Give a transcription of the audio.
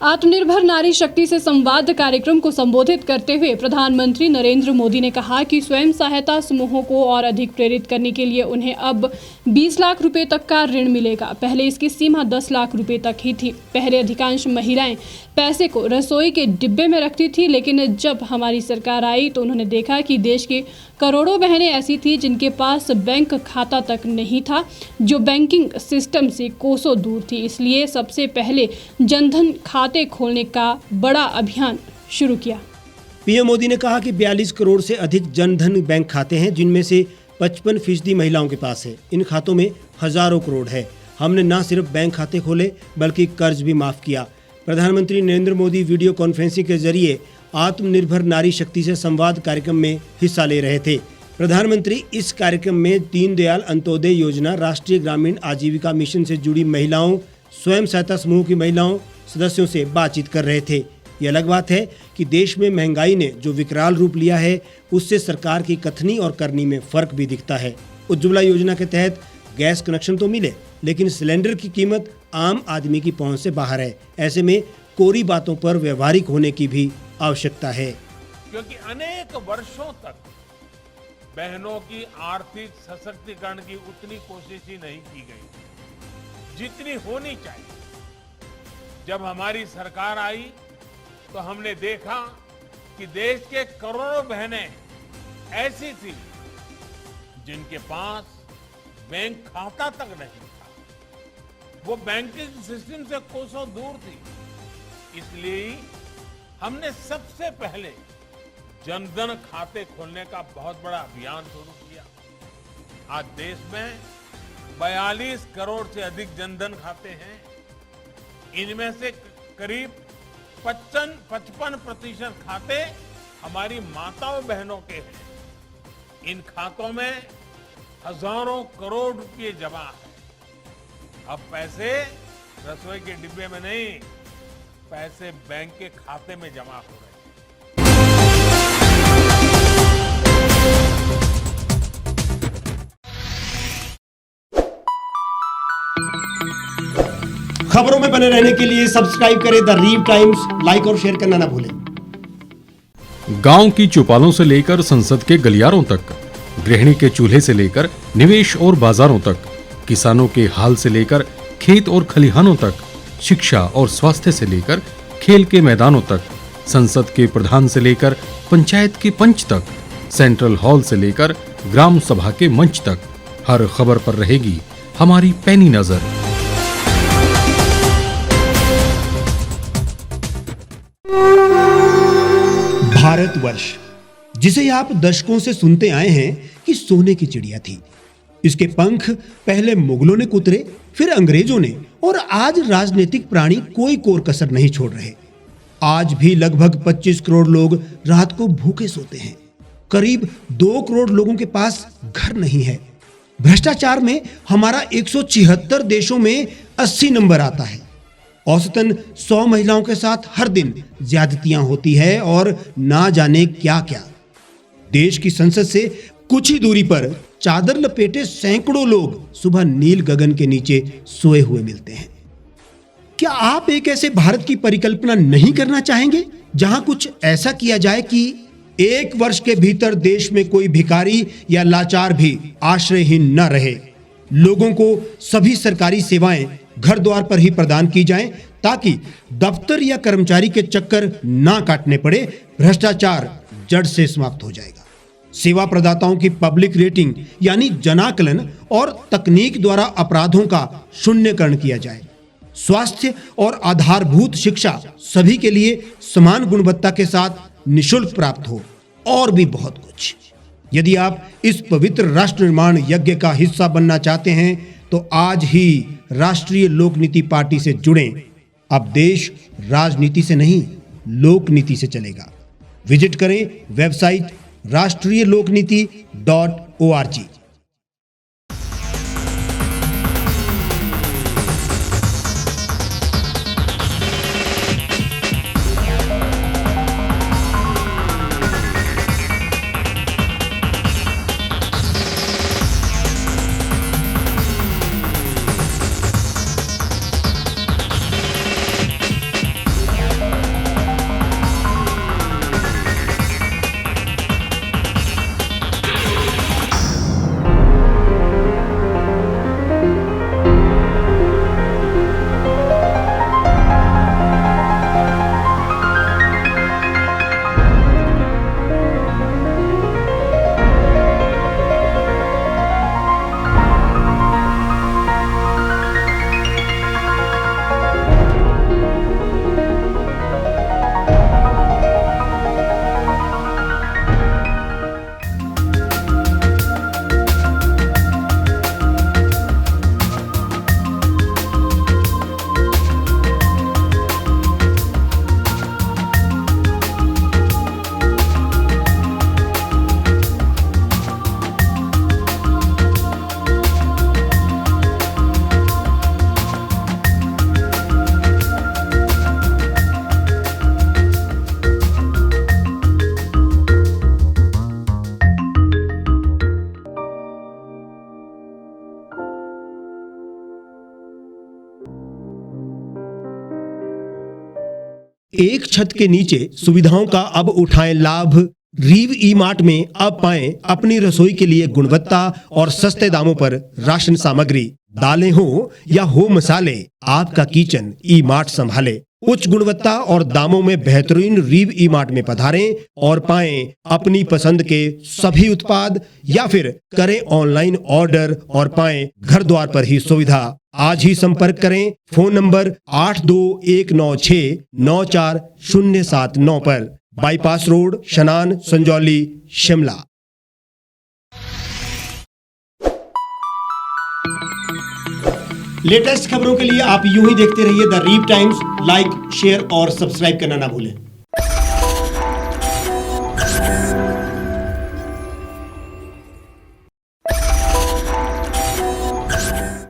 आत्मनिर्भर नारी शक्ति से संवाद कार्यक्रम को संबोधित करते हुए प्रधानमंत्री नरेंद्र मोदी ने कहा कि स्वयं सहायता समूहों को और अधिक प्रेरित करने के लिए उन्हें अब 20 लाख रुपए तक का ऋण मिलेगा। पहले इसकी सीमा 10 लाख रुपए तक ही थी। पहले अधिकांश महिलाएं पैसे को रसोई के डिब्बे में रखती थी, लेकिन जब हमारी सरकार आई तो उन्होंने देखा कि देश की करोड़ों बहनें ऐसी थी जिनके पास बैंक खाता तक नहीं था, जो बैंकिंग सिस्टम से कोसों दूर थी। इसलिए सबसे पहले जनधन खाते खोलने का बड़ा अभियान शुरू किया। पीएम मोदी ने कहा कि 42 करोड़ से अधिक जनधन बैंक खाते हैं, जिनमें से 55% महिलाओं के पास है। इन खातों में हजारों करोड़ है। हमने न सिर्फ बैंक खाते खोले बल्कि कर्ज भी माफ किया। प्रधानमंत्री नरेंद्र मोदी वीडियो कॉन्फ्रेंसिंग के जरिए आत्मनिर्भर नारी शक्ति से संवाद कार्यक्रम में हिस्सा ले रहे थे। प्रधानमंत्री इस कार्यक्रम में दीनदयाल अंत्योदय योजना, राष्ट्रीय ग्रामीण आजीविका मिशन से जुड़ी महिलाओं, स्वयं सहायता समूह की महिलाओं सदस्यों से बातचीत कर रहे थे। ये अलग बात है कि देश में महंगाई ने जो विकराल रूप लिया है, उससे सरकार की कथनी और करनी में फर्क भी दिखता है। उज्ज्वला योजना के तहत गैस कनेक्शन तो मिले, लेकिन सिलेंडर की कीमत आम आदमी की पहुंच से बाहर है। ऐसे में कोरी बातों पर व्यवहारिक होने की भी आवश्यकता है, क्योंकि अनेक वर्षों तक बहनों की आर्थिक सशक्तिकरण की उतनी कोशिश ही नहीं की गई जितनी होनी चाहिए। जब हमारी सरकार आई तो हमने देखा कि देश के करोड़ों बहनें ऐसी थी जिनके पास बैंक खाता तक नहीं था, वो बैंकिंग सिस्टम से कोसों दूर थी। इसलिए हमने सबसे पहले जनधन खाते खोलने का बहुत बड़ा अभियान शुरू किया। आज देश में 42 करोड़ से अधिक जनधन खाते हैं। इनमें से करीब 55% खाते हमारी माताओं बहनों के हैं। इन खातों में हजारों करोड़ रुपए जमा है। अब पैसे रसोई के डिब्बे में नहीं, पैसे बैंक के खाते में जमा हो रहे हैं। खबरों में बने रहने के लिए सब्सक्राइब करें द रीव टाइम्स, लाइक और शेयर करना ना भूलें। गांव की चौपालों से लेकर संसद के गलियारों तक, गृहिणी के चूल्हे से लेकर निवेश और बाजारों तक, किसानों के हाल से लेकर खेत और खलिहानों तक, शिक्षा और स्वास्थ्य से लेकर खेल के मैदानों तक, संसद के प्रधान से लेकर पंचायत के पंच तक, सेंट्रल हॉल से लेकर ग्राम सभा के मंच तक, हर खबर पर रहेगी हमारी पैनी नजर। भारतवर्ष, जिसे आप दशकों से सुनते आए हैं कि सोने की चिड़िया थी। इसके पंख पहले मुगलों ने कुतरे, फिर अंग्रेजों ने, और आज राजनीतिक प्राणी कोई कोर कसर नहीं छोड़ रहे। आज भी लगभग 25 करोड़ लोग रात को भूखे सोते हैं। करीब 2 करोड़ लोगों के पास घर नहीं है। भ्रष्टाचार में हमारा 176 देशों में 80 नंबर आता है। औसतन 100 महिलाओं के साथ हर दिन ज्यादतियां होती है और ना जाने क्या क्या। देश की संसद से कुछ ही दूरी पर चादर लपेटे सैकड़ों लोग सुबह नील गगन के नीचे सोए हुए मिलते हैं। क्या आप एक ऐसे भारत की परिकल्पना नहीं करना चाहेंगे जहां कुछ ऐसा किया जाए कि 1 वर्ष के भीतर देश में कोई भिखारी या लाचार भी आश्रयहीन न रहे? लोगों को सभी सरकारी सेवाएं घर द्वार पर ही प्रदान की जाएं, ताकि दफ्तर या कर्मचारी के चक्कर ना काटने पड़े। भ्रष्टाचार जड़ से समाप्त हो जाएगा। सेवा प्रदाताओं की पब्लिक रेटिंग यानी जनाकलन और तकनीक द्वारा अपराधों का शून्यकरण किया जाए। स्वास्थ्य और आधारभूत शिक्षा सभी के लिए समान गुणवत्ता के साथ निःशुल्क प्राप्त हो, और भी बहुत कुछ। यदि आप इस पवित्र राष्ट्र निर्माण यज्ञ का हिस्सा बनना चाहते हैं तो आज ही राष्ट्रीय लोक नीति पार्टी से जुड़ें। अब देश राजनीति से नहीं, लोक नीति से चलेगा। विजिट करें वेबसाइट rashtriyalokniti.org। एक छत के नीचे सुविधाओं का अब उठाएं लाभ। रीव ई मार्ट में अब पाएं अपनी रसोई के लिए गुणवत्ता और सस्ते दामों पर राशन सामग्री। दालें हो या हो मसाले, आपका किचन ई मार्ट संभाले। उच्च गुणवत्ता और दामों में बेहतरीन रीव ई मार्ट में पधारें और पाएं अपनी पसंद के सभी उत्पाद, या फिर करें ऑनलाइन ऑर्डर और पाएं घर द्वार पर ही सुविधा। आज ही संपर्क करें फोन नंबर 8219694079 पर, बाईपास रोड, शनान, संजौली, शिमला। लेटेस्ट खबरों के लिए आप यूं ही देखते रहिए द रीव टाइम्स। लाइक, शेयर और सब्सक्राइब करना ना भूलें।